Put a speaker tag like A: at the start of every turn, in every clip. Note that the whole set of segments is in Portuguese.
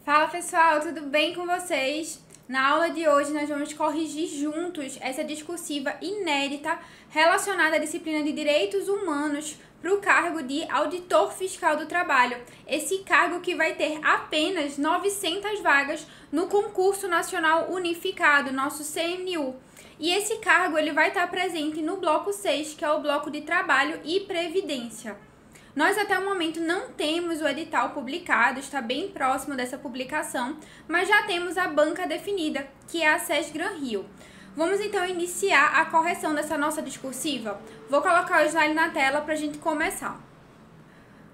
A: Fala pessoal, tudo bem com vocês? Na aula de hoje nós vamos corrigir juntos essa discursiva inédita relacionada à disciplina de Direitos Humanos para o cargo de Auditor Fiscal do Trabalho. Esse cargo que vai ter apenas 900 vagas no Concurso Nacional Unificado, nosso CNU. E esse cargo ele vai estar presente no bloco 6, que é o bloco de Trabalho e Previdência. Nós até o momento não temos o edital publicado, está bem próximo dessa publicação, mas já temos a banca definida, que é a SES Gran Rio. Vamos então iniciar a correção dessa nossa discursiva? Vou colocar o slide na tela para a gente começar.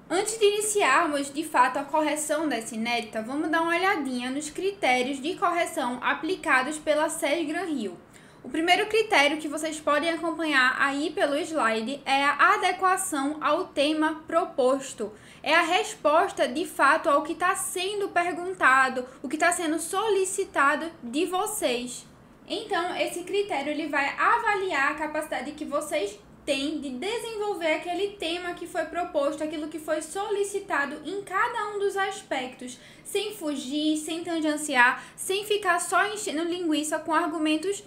A: Antes de iniciarmos de fato a correção dessa inédita, vamos dar uma olhadinha nos critérios de correção aplicados pela SES Gran Rio. O primeiro critério que vocês podem acompanhar aí pelo slide é a adequação ao tema proposto. É a resposta de fato ao que está sendo perguntado, o que está sendo solicitado de vocês. Então, esse critério ele vai avaliar a capacidade que vocês têm de desenvolver aquele tema que foi proposto, aquilo que foi solicitado em cada um dos aspectos, sem fugir, sem tangenciar, sem ficar só enchendo linguiça com argumentos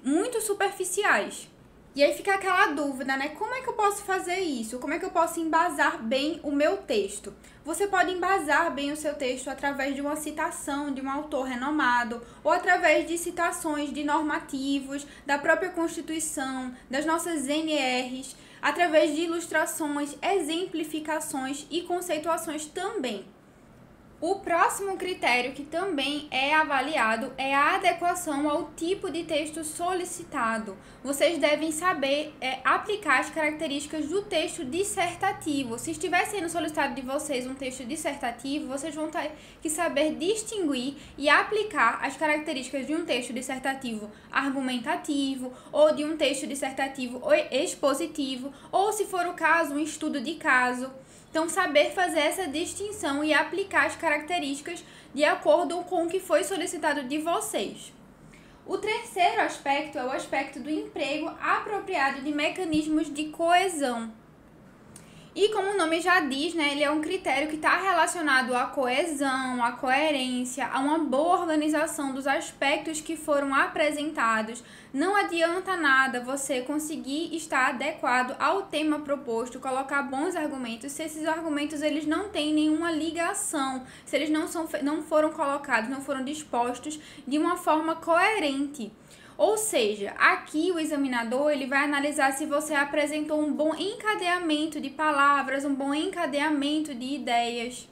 A: muito superficiais. E aí fica aquela dúvida, né? Como é que eu posso fazer isso? Como é que eu posso embasar bem o meu texto? Você pode embasar bem o seu texto através de uma citação de um autor renomado ou através de citações de normativos, da própria Constituição, das nossas NRs, através de ilustrações, exemplificações e conceituações também. O próximo critério que também é avaliado é a adequação ao tipo de texto solicitado. Vocês devem saber aplicar as características do texto dissertativo. Se estiver sendo solicitado de vocês um texto dissertativo, vocês vão ter que saber distinguir e aplicar as características de um texto dissertativo argumentativo, ou de um texto dissertativo expositivo, ou, se for o caso, um estudo de caso. Então, saber fazer essa distinção e aplicar as características de acordo com o que foi solicitado de vocês. O terceiro aspecto é o aspecto do emprego apropriado de mecanismos de coesão. E como o nome já diz, né, ele é um critério que está relacionado à coesão, à coerência, a uma boa organização dos aspectos que foram apresentados. Não adianta nada você conseguir estar adequado ao tema proposto, colocar bons argumentos, se esses argumentos eles não têm nenhuma ligação, se eles não foram colocados, não foram dispostos de uma forma coerente. Ou seja, aqui o examinador ele vai analisar se você apresentou um bom encadeamento de palavras, um bom encadeamento de ideias,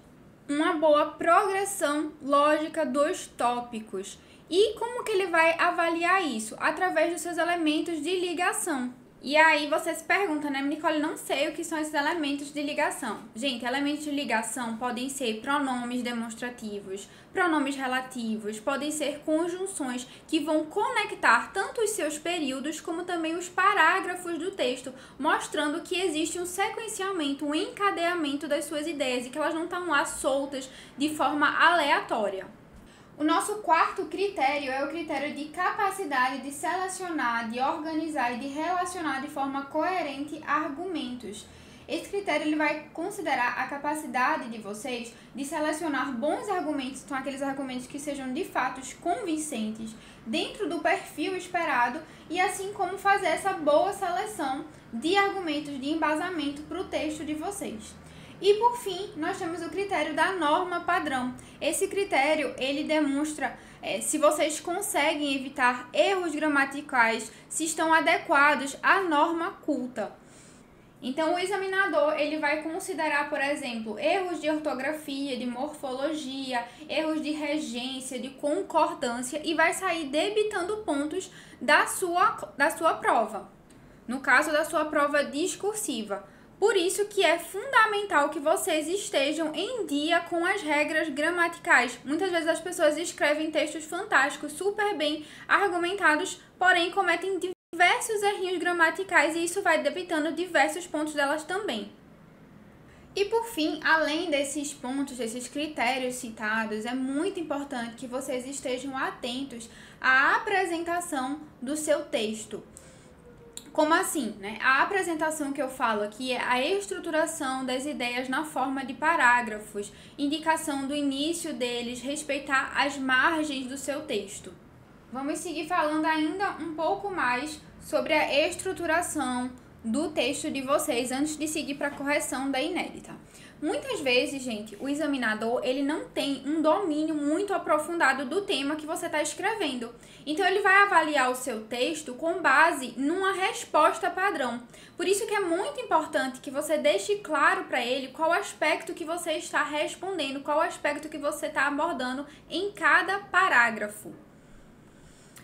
A: uma boa progressão lógica dos tópicos. E como que ele vai avaliar isso? Através dos seus elementos de ligação. E aí você se pergunta, né, Nicole, não sei o que são esses elementos de ligação. Gente, elementos de ligação podem ser pronomes demonstrativos, pronomes relativos, podem ser conjunções que vão conectar tanto os seus períodos como também os parágrafos do texto, mostrando que existe um sequenciamento, um encadeamento das suas ideias e que elas não estão lá soltas de forma aleatória. O nosso quarto critério é o critério de capacidade de selecionar, de organizar e de relacionar de forma coerente argumentos. Esse critério ele vai considerar a capacidade de vocês de selecionar bons argumentos, então aqueles argumentos que sejam de fato convincentes dentro do perfil esperado e assim como fazer essa boa seleção de argumentos de embasamento para o texto de vocês. E por fim, nós temos o critério da norma padrão. Esse critério, ele demonstra se vocês conseguem evitar erros gramaticais, se estão adequados à norma culta. Então, o examinador, ele vai considerar, por exemplo, erros de ortografia, de morfologia, erros de regência, de concordância e vai sair debitando pontos da sua prova. No caso da sua prova discursiva. Por isso que é fundamental que vocês estejam em dia com as regras gramaticais. Muitas vezes as pessoas escrevem textos fantásticos, super bem argumentados, porém cometem diversos errinhos gramaticais e isso vai debitando diversos pontos delas também. E por fim, além desses pontos, desses critérios citados, é muito importante que vocês estejam atentos à apresentação do seu texto. Como assim, né? A apresentação que eu falo aqui é a estruturação das ideias na forma de parágrafos, indicação do início deles, respeitar as margens do seu texto. Vamos seguir falando ainda um pouco mais sobre a estruturação do texto de vocês antes de seguir para a correção da inédita. Muitas vezes, gente, o examinador, ele não tem um domínio muito aprofundado do tema que você está escrevendo. Então, ele vai avaliar o seu texto com base numa resposta padrão. Por isso que é muito importante que você deixe claro para ele qual aspecto que você está respondendo, qual aspecto que você está abordando em cada parágrafo.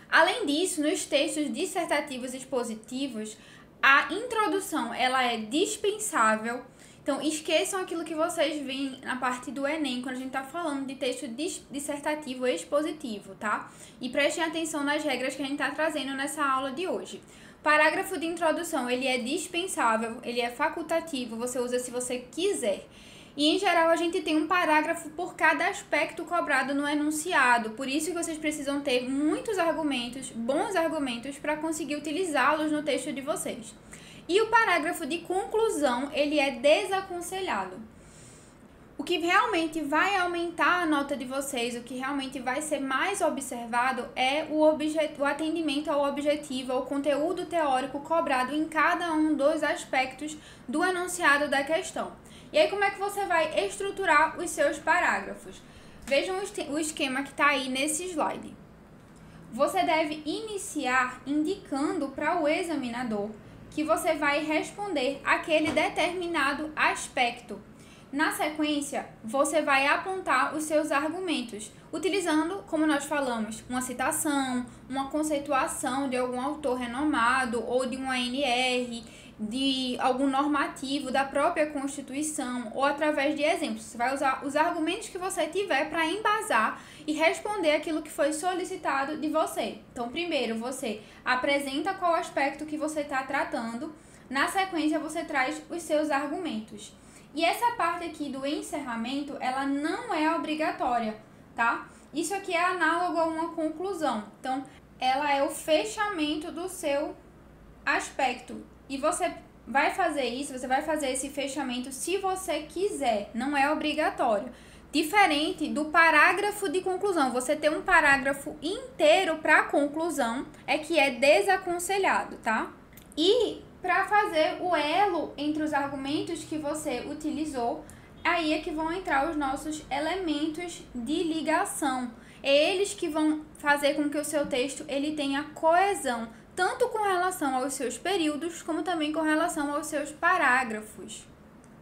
A: Além disso, nos textos dissertativos e expositivos, a introdução ela é dispensável. Então, esqueçam aquilo que vocês veem na parte do Enem, quando a gente está falando de texto dissertativo e expositivo, tá? E prestem atenção nas regras que a gente está trazendo nessa aula de hoje. Parágrafo de introdução, ele é dispensável, ele é facultativo, você usa se você quiser. E, em geral, a gente tem um parágrafo por cada aspecto cobrado no enunciado. Por isso que vocês precisam ter muitos argumentos, bons argumentos, para conseguir utilizá-los no texto de vocês. E o parágrafo de conclusão, ele é desaconselhado. O que realmente vai aumentar a nota de vocês, o que realmente vai ser mais observado é o atendimento ao objetivo, ao conteúdo teórico cobrado em cada um dos aspectos do enunciado da questão. E aí, como é que você vai estruturar os seus parágrafos? Vejam o esquema que está aí nesse slide. Você deve iniciar indicando para o examinador que você vai responder aquele determinado aspecto. Na sequência, você vai apontar os seus argumentos, utilizando, como nós falamos, uma citação, uma conceituação de algum autor renomado ou de uma ANR, de algum normativo da própria Constituição ou através de exemplos. Você vai usar os argumentos que você tiver para embasar e responder aquilo que foi solicitado de você. Então, primeiro você apresenta qual aspecto que você está tratando, na sequência você traz os seus argumentos. E essa parte aqui do encerramento, ela não é obrigatória, tá? Isso aqui é análogo a uma conclusão. Então, ela é o fechamento do seu aspecto. E você vai fazer isso, você vai fazer esse fechamento se você quiser, não é obrigatório. Diferente do parágrafo de conclusão, você ter um parágrafo inteiro para conclusão é que é desaconselhado, tá? E para fazer o elo entre os argumentos que você utilizou, aí é que vão entrar os nossos elementos de ligação. É eles que vão fazer com que o seu texto ele tenha coesão, tanto com relação aos seus períodos, como também com relação aos seus parágrafos.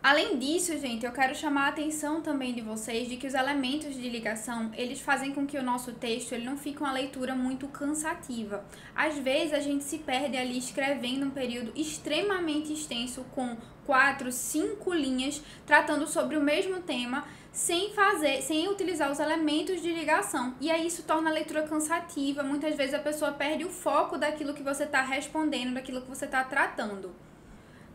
A: Além disso, gente, eu quero chamar a atenção também de vocês de que os elementos de ligação, eles fazem com que o nosso texto ele não fique uma leitura muito cansativa. Às vezes, a gente se perde ali escrevendo um período extremamente extenso com 4, 5 linhas, tratando sobre o mesmo tema, sem utilizar os elementos de ligação. E aí isso torna a leitura cansativa. Muitas vezes a pessoa perde o foco daquilo que você está respondendo, daquilo que você está tratando.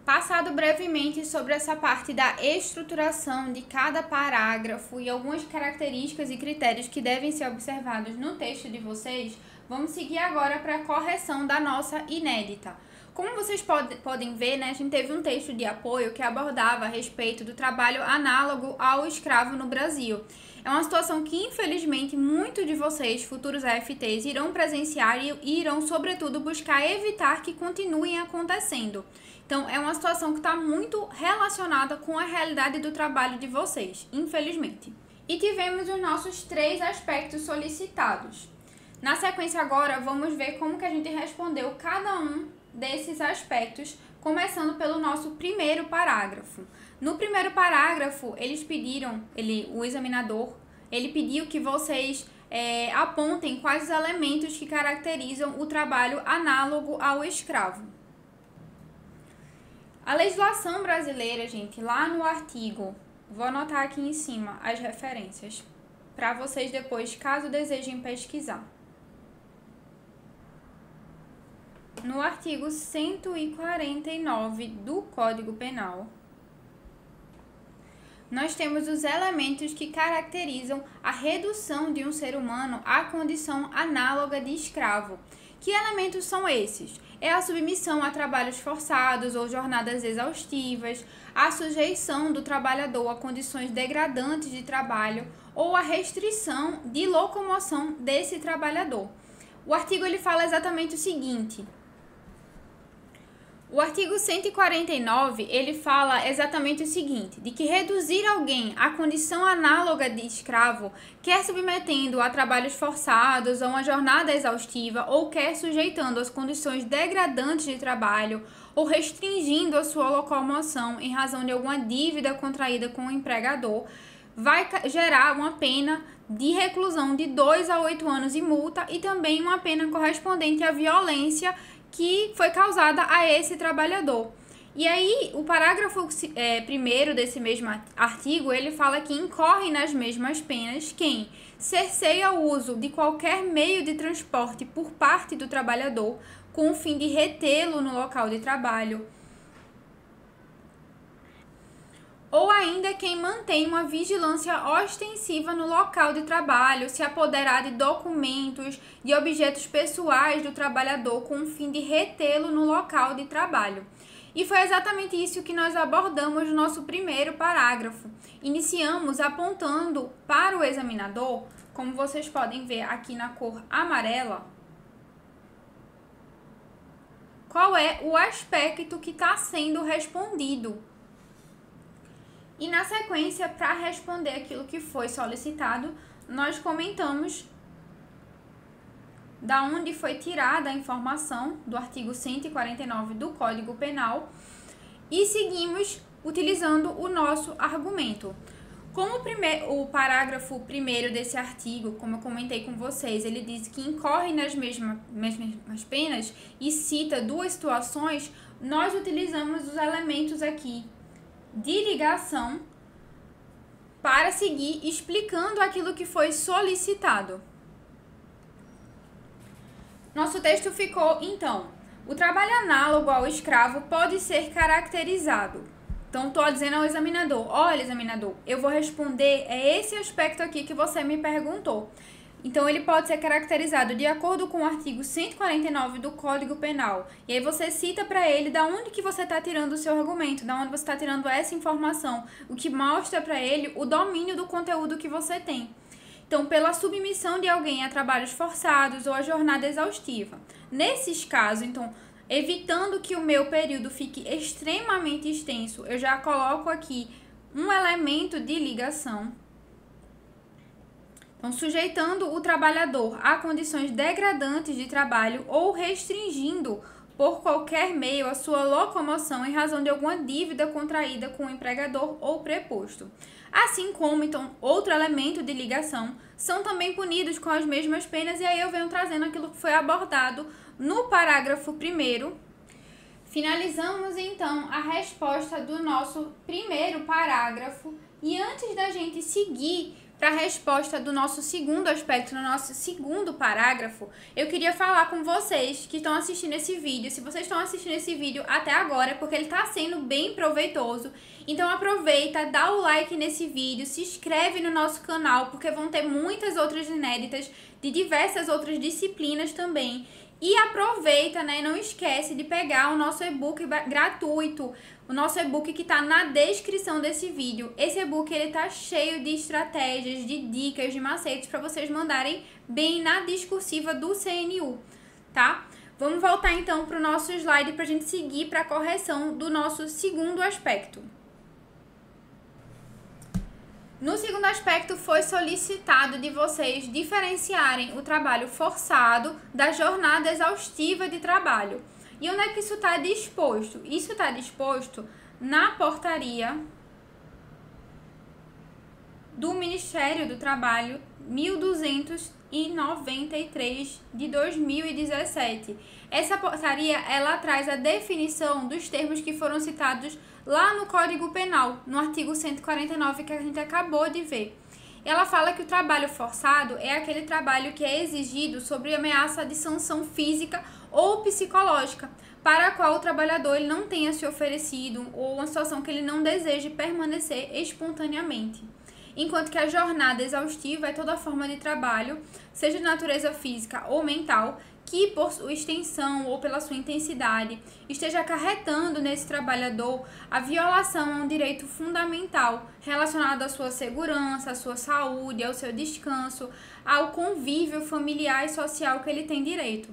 A: Passado brevemente sobre essa parte da estruturação de cada parágrafo e algumas características e critérios que devem ser observados no texto de vocês, vamos seguir agora para a correção da nossa inédita. Como vocês podem ver, né, a gente teve um texto de apoio que abordava a respeito do trabalho análogo ao escravo no Brasil. É uma situação que, infelizmente, muitos de vocês, futuros AFTs, irão presenciar e irão, sobretudo, buscar evitar que continuem acontecendo. Então, é uma situação que está muito relacionada com a realidade do trabalho de vocês, infelizmente. E tivemos os nossos 3 aspectos solicitados. Na sequência agora, vamos ver como que a gente respondeu cada um desses aspectos, começando pelo nosso primeiro parágrafo. No primeiro parágrafo, o examinador, ele pediu que vocês apontem quais os elementos que caracterizam o trabalho análogo ao escravo. A legislação brasileira, gente, lá no artigo, vou anotar aqui em cima as referências, para vocês depois, caso desejem pesquisar. No artigo 149 do Código Penal, nós temos os elementos que caracterizam a redução de um ser humano à condição análoga de escravo. Que elementos são esses? É a submissão a trabalhos forçados ou jornadas exaustivas, a sujeição do trabalhador a condições degradantes de trabalho ou a restrição de locomoção desse trabalhador. O artigo ele fala exatamente o seguinte. O artigo 149, ele fala exatamente o seguinte, de que reduzir alguém à condição análoga de escravo, quer submetendo a trabalhos forçados, a uma jornada exaustiva, ou quer sujeitando às condições degradantes de trabalho, ou restringindo a sua locomoção em razão de alguma dívida contraída com o empregador, vai gerar uma pena de reclusão de 2 a 8 anos e multa e também uma pena correspondente à violência que foi causada a esse trabalhador. E aí, o parágrafo 1º desse mesmo artigo, ele fala que incorre nas mesmas penas quem cerceia o uso de qualquer meio de transporte por parte do trabalhador com o fim de retê-lo no local de trabalho, ou ainda quem mantém uma vigilância ostensiva no local de trabalho, se apoderar de documentos, de objetos pessoais do trabalhador com o fim de retê-lo no local de trabalho. E foi exatamente isso que nós abordamos no nosso primeiro parágrafo. Iniciamos apontando para o examinador, como vocês podem ver aqui na cor amarela, qual é o aspecto que está sendo respondido. E na sequência, para responder aquilo que foi solicitado, nós comentamos da onde foi tirada a informação do artigo 149 do Código Penal e seguimos utilizando o nosso argumento. Como o parágrafo 1º desse artigo, como eu comentei com vocês, ele diz que incorre nas mesmas penas e cita duas situações, nós utilizamos os elementos aqui de ligação para seguir explicando aquilo que foi solicitado. Nosso texto ficou, então, o trabalho análogo ao escravo pode ser caracterizado. Então, estou dizendo ao examinador, olha, examinador, eu vou responder esse aspecto aqui que você me perguntou. Então, ele pode ser caracterizado de acordo com o artigo 149 do Código Penal. E aí você cita para ele da onde que você está tirando o seu argumento, da onde você está tirando essa informação, o que mostra para ele o domínio do conteúdo que você tem. Então, pela submissão de alguém a trabalhos forçados ou a jornada exaustiva. Nesses casos, então, evitando que o meu período fique extremamente extenso, eu já coloco aqui um elemento de ligação. Então, sujeitando o trabalhador a condições degradantes de trabalho ou restringindo por qualquer meio a sua locomoção em razão de alguma dívida contraída com o empregador ou preposto. Assim como, então, outro elemento de ligação são também punidos com as mesmas penas, e aí eu venho trazendo aquilo que foi abordado no parágrafo 1º. Finalizamos, então, a resposta do nosso primeiro parágrafo, e antes da gente seguir para a resposta do nosso segundo aspecto, no nosso segundo parágrafo, eu queria falar com vocês que estão assistindo esse vídeo. Se vocês estão assistindo esse vídeo até agora, é porque ele está sendo bem proveitoso. Então aproveita, dá o like nesse vídeo, se inscreve no nosso canal, porque vão ter muitas outras inéditas de diversas outras disciplinas também. E aproveita, né, não esquece de pegar o nosso e-book gratuito, o nosso e-book que está na descrição desse vídeo. Esse e-book ele tá cheio de estratégias, de dicas, de macetes para vocês mandarem bem na discursiva do CNU, tá? Vamos voltar então para o nosso slide para a gente seguir para a correção do nosso segundo aspecto. No segundo aspecto, foi solicitado de vocês diferenciarem o trabalho forçado da jornada exaustiva de trabalho. E onde é que isso está disposto? Isso está disposto na portaria do Ministério do Trabalho 1293 de 2017. Essa portaria, ela traz a definição dos termos que foram citados lá no Código Penal, no artigo 149 que a gente acabou de ver. Ela fala que o trabalho forçado é aquele trabalho que é exigido sob ameaça de sanção física ou psicológica, para a qual o trabalhador ele não tenha se oferecido ou uma situação que ele não deseje permanecer espontaneamente. enquanto que a jornada exaustiva é toda forma de trabalho, seja de natureza física ou mental, que por sua extensão ou pela sua intensidade esteja acarretando nesse trabalhador a violação a um direito fundamental relacionado à sua segurança, à sua saúde, ao seu descanso, ao convívio familiar e social que ele tem direito.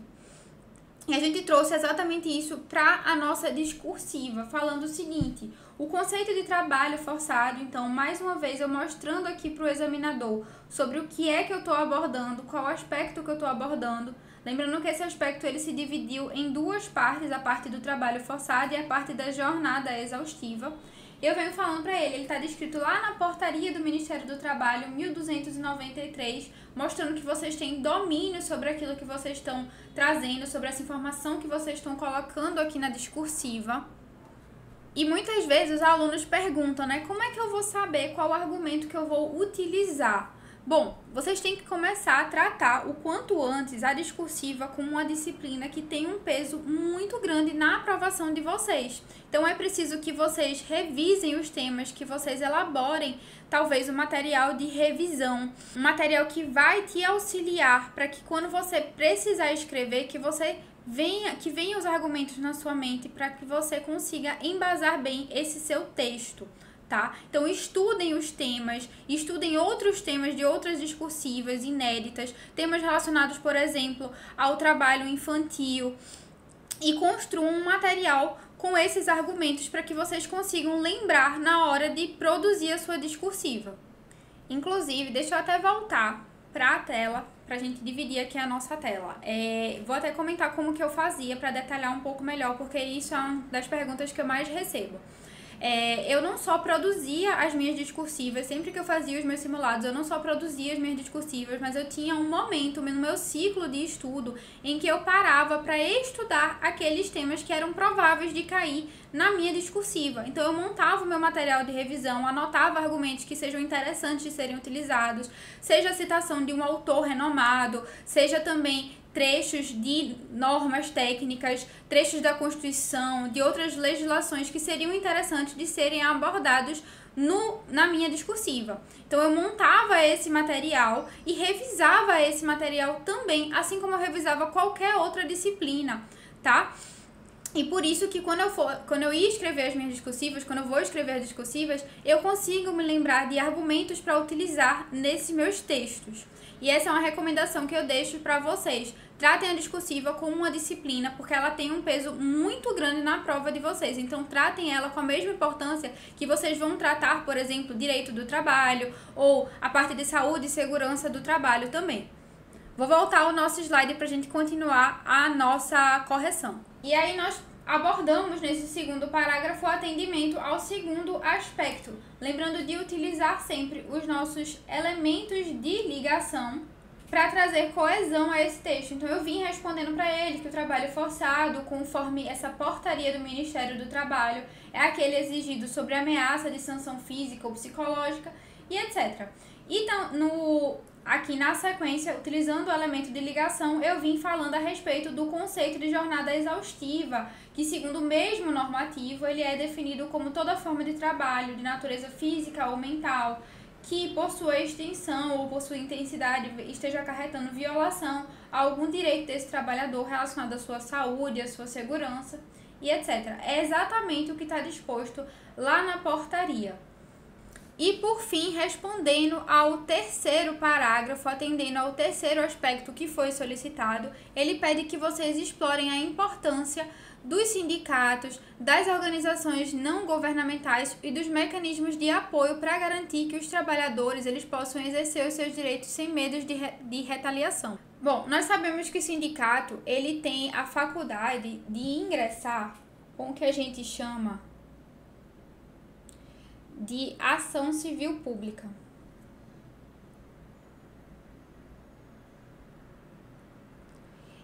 A: E a gente trouxe exatamente isso para a nossa discursiva, falando o seguinte: o conceito de trabalho forçado, então, mais uma vez, eu mostrando aqui para o examinador sobre o que é que eu estou abordando, qual aspecto que eu estou abordando. Lembrando que esse aspecto ele se dividiu em duas partes, a parte do trabalho forçado e a parte da jornada exaustiva. Eu venho falando para ele está descrito lá na portaria do Ministério do Trabalho, 1293, mostrando que vocês têm domínio sobre aquilo que vocês estão trazendo, sobre essa informação que vocês estão colocando aqui na discursiva. E muitas vezes os alunos perguntam, né, como é que eu vou saber qual argumento que eu vou utilizar? Bom, vocês têm que começar a tratar o quanto antes a discursiva como uma disciplina que tem um peso muito grande na aprovação de vocês. Então é preciso que vocês revisem os temas, que vocês elaborem talvez um material de revisão, um material que vai te auxiliar para que quando você precisar escrever, que venha os argumentos na sua mente para que você consiga embasar bem esse seu texto. Tá? Então estudem os temas, estudem outros temas de outras discursivas inéditas, temas relacionados, por exemplo, ao trabalho infantil, e construam um material com esses argumentos para que vocês consigam lembrar na hora de produzir a sua discursiva. Inclusive, deixa eu até voltar para a tela, para a gente dividir aqui a nossa tela. Vou até comentar como que eu fazia para detalhar um pouco melhor, porque isso é uma das perguntas que eu mais recebo. Eu não só produzia as minhas discursivas, sempre que eu fazia os meus simulados, eu não só produzia as minhas discursivas, mas eu tinha um momento no meu ciclo de estudo em que eu parava para estudar aqueles temas que eram prováveis de cair na minha discursiva. Então eu montava o meu material de revisão, anotava argumentos que sejam interessantes de serem utilizados, seja a citação de um autor renomado, seja também trechos de normas técnicas, trechos da Constituição, de outras legislações que seriam interessantes de serem abordados na minha discursiva. Então eu montava esse material e revisava esse material também, assim como eu revisava qualquer outra disciplina, tá? E por isso que quando eu ia escrever as minhas discursivas, quando eu vou escrever as discursivas, eu consigo me lembrar de argumentos para utilizar nesses meus textos. E essa é uma recomendação que eu deixo para vocês. Tratem a discursiva como uma disciplina, porque ela tem um peso muito grande na prova de vocês. Então, tratem ela com a mesma importância que vocês vão tratar, por exemplo, direito do trabalho ou a parte de saúde e segurança do trabalho também. Vou voltar ao nosso slide para a gente continuar a nossa correção. E aí nós abordamos nesse segundo parágrafo o atendimento ao segundo aspecto, lembrando de utilizar sempre os nossos elementos de ligação para trazer coesão a esse texto. Então eu vim respondendo para ele que o trabalho forçado, conforme essa portaria do Ministério do Trabalho, é aquele exigido sobre ameaça de sanção física ou psicológica e etc. Então, aqui na sequência, utilizando o elemento de ligação, eu vim falando a respeito do conceito de jornada exaustiva, que segundo o mesmo normativo, ele é definido como toda forma de trabalho de natureza física ou mental, que por sua extensão ou por sua intensidade esteja acarretando violação a algum direito desse trabalhador relacionado à sua saúde, à sua segurança e etc. É exatamente o que está disposto lá na portaria. E por fim, respondendo ao terceiro parágrafo, atendendo ao terceiro aspecto que foi solicitado, ele pede que vocês explorem a importância dos sindicatos, das organizações não governamentais e dos mecanismos de apoio para garantir que os trabalhadores eles possam exercer os seus direitos sem medo de retaliação. Bom, nós sabemos que o sindicato ele tem a faculdade de ingressar com o que a gente chama de ação civil pública.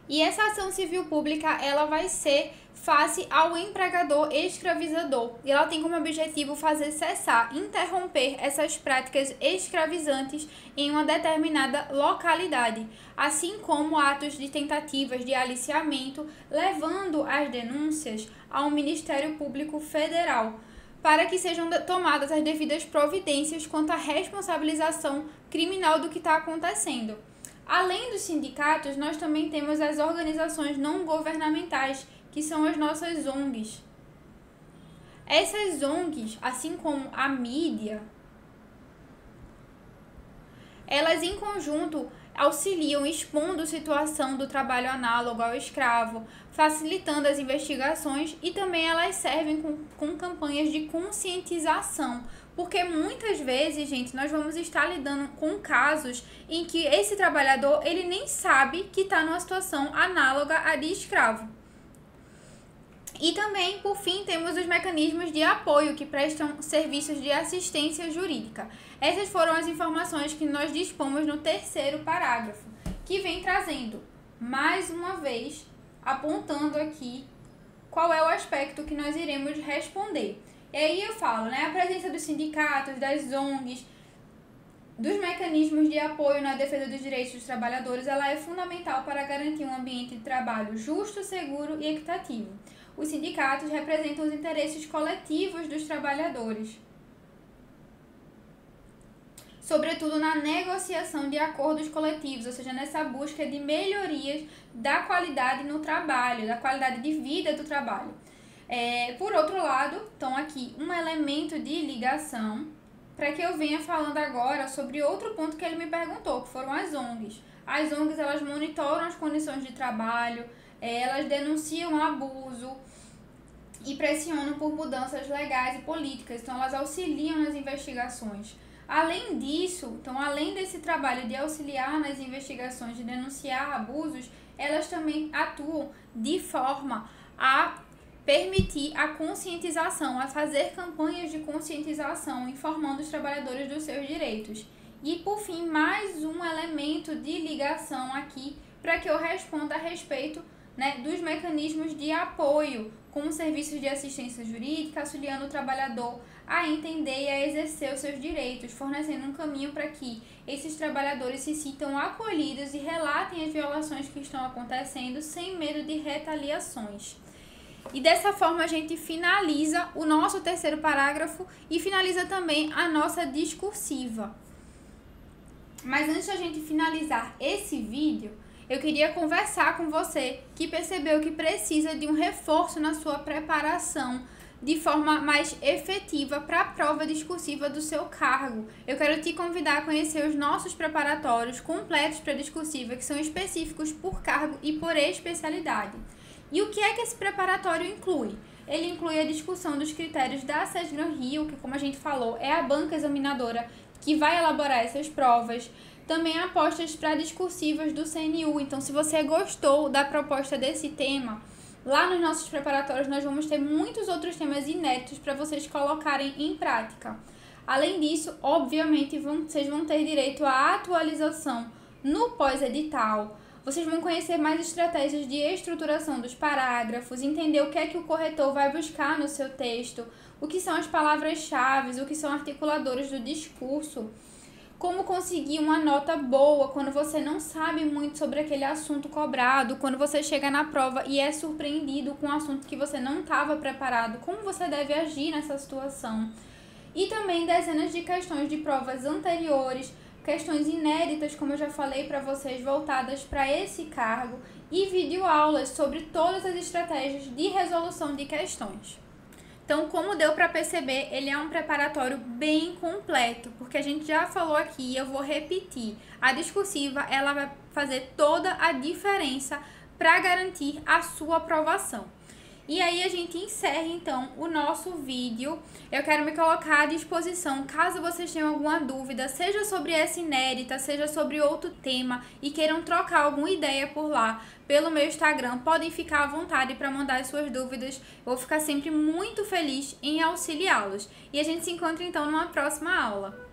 A: E essa ação civil pública, ela vai ser face ao empregador escravizador. E ela tem como objetivo fazer cessar, interromper essas práticas escravizantes em uma determinada localidade, assim como atos de tentativas de aliciamento, levando as denúncias ao Ministério Público Federal, para que sejam tomadas as devidas providências quanto à responsabilização criminal do que está acontecendo. Além dos sindicatos, nós também temos as organizações não governamentais, que são as nossas ONGs. Essas ONGs, assim como a mídia, elas em conjunto auxiliam expondo a situação do trabalho análogo ao escravo, facilitando as investigações, e também elas servem com campanhas de conscientização, porque muitas vezes, gente, nós vamos estar lidando com casos em que esse trabalhador ele nem sabe que está numa situação análoga à de escravo. E também, por fim, temos os mecanismos de apoio que prestam serviços de assistência jurídica. Essas foram as informações que nós dispomos no terceiro parágrafo, que vem trazendo, mais uma vez, apontando aqui qual é o aspecto que nós iremos responder. E aí eu falo, né, a presença dos sindicatos, das ONGs, dos mecanismos de apoio na defesa dos direitos dos trabalhadores, ela é fundamental para garantir um ambiente de trabalho justo, seguro e equitativo. Os sindicatos representam os interesses coletivos dos trabalhadores, sobretudo na negociação de acordos coletivos, ou seja, nessa busca de melhorias da qualidade no trabalho, da qualidade de vida do trabalho. Por outro lado, então aqui um elemento de ligação para que eu venha falando agora sobre outro ponto que ele me perguntou, que foram as ONGs. As ONGs, elas monitoram as condições de trabalho, elas denunciam abuso e pressionam por mudanças legais e políticas, então elas auxiliam nas investigações. Além disso, então além desse trabalho de auxiliar nas investigações, de denunciar abusos, elas também atuam de forma a permitir a conscientização, a fazer campanhas de conscientização, informando os trabalhadores dos seus direitos. E, por fim, mais um elemento de ligação aqui para que eu responda a respeito, né, dos mecanismos de apoio, como serviços de assistência jurídica, auxiliando o trabalhador a entender e a exercer os seus direitos, fornecendo um caminho para que esses trabalhadores se sintam acolhidos e relatem as violações que estão acontecendo sem medo de retaliações. E dessa forma a gente finaliza o nosso terceiro parágrafo e finaliza também a nossa discursiva. Mas antes de a gente finalizar esse vídeo, eu queria conversar com você que percebeu que precisa de um reforço na sua preparação de forma mais efetiva para a prova discursiva do seu cargo. Eu quero te convidar a conhecer os nossos preparatórios completos para a discursiva, que são específicos por cargo e por especialidade. E o que é que esse preparatório inclui? Ele inclui a discussão dos critérios da SESGRAN Rio, que, como a gente falou, é a banca examinadora que vai elaborar essas provas. Também apostas para discursivas do CNU. Então, se você gostou da proposta desse tema, lá nos nossos preparatórios nós vamos ter muitos outros temas inéditos para vocês colocarem em prática. Além disso, obviamente, vocês vão ter direito à atualização no pós-edital. Vocês vão conhecer mais estratégias de estruturação dos parágrafos, entender o que é que o corretor vai buscar no seu texto, o que são as palavras-chave, o que são articuladores do discurso, como conseguir uma nota boa quando você não sabe muito sobre aquele assunto cobrado, quando você chega na prova e é surpreendido com um assunto que você não estava preparado, como você deve agir nessa situação. E também dezenas de questões de provas anteriores, questões inéditas, como eu já falei para vocês, voltadas para esse cargo, e videoaulas sobre todas as estratégias de resolução de questões. Então, como deu para perceber, ele é um preparatório bem completo, porque a gente já falou aqui e eu vou repetir. A discursiva, ela vai fazer toda a diferença para garantir a sua aprovação. E aí a gente encerra então o nosso vídeo. Eu quero me colocar à disposição caso vocês tenham alguma dúvida, seja sobre essa inédita, seja sobre outro tema e queiram trocar alguma ideia por lá, pelo meu Instagram, podem ficar à vontade para mandar as suas dúvidas. Eu vou ficar sempre muito feliz em auxiliá-los. E a gente se encontra então numa próxima aula.